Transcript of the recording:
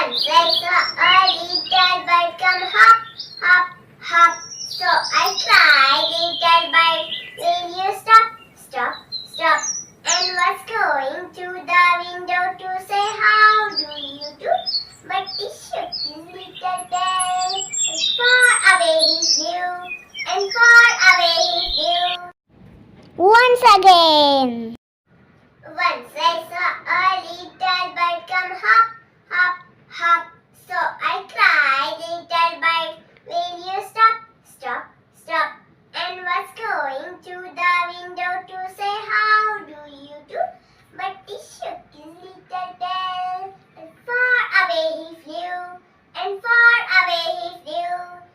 Once I saw a little bird come hop, hop, hop. So I cried, little bird, will you stop, stop, stop? And was going to the window to say, how do you do? But he shook his little tail, and far away he flew, and far away he flew. Once again. Once I saw a little bird come hop, hop, hop. So I cried, little bird, will you stop, stop, stop? And was going to the window to say, how do you do? But he shook his little tail, and far away he flew, and far away he flew.